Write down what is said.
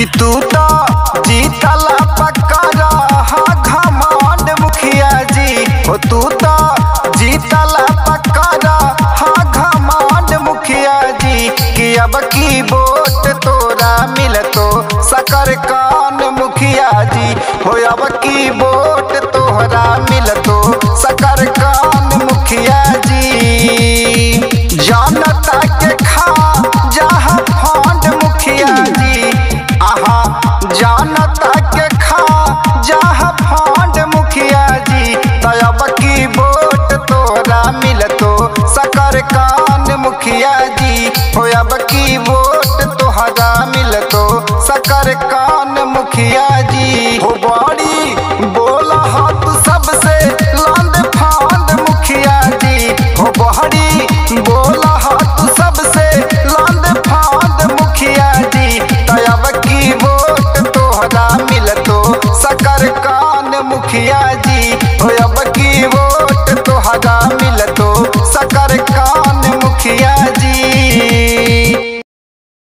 कि तू तो जीतला पक्का रहा घमंड मुखिया जी हो। तू तो जीतला पक्का रहा घमंड मुखिया जी कि अब की वोट तोरा मिलतो सकर कान मुखिया जी हो। अब की वोट तोहरा मिलतो सकर कान मुखिया जी। जनता के खा जहाँ फंड मुखिया जी जनता के खा जहाँ फंड मुखिया जी तब की वोट तोरा मिलतो सकर कान मुखिया जी हो। अब की वोट तोहरा मिलतो सकर कान मुखिया जी हो। बड़ी बोला हाथ सबसे लांद फांद मुखिया जी हो। बड़ी बोला हाथ सबसे लांद फांद मुखिया जी तब की वोट तोहरा मिलतो सकर कान मुखिया जी हो। अब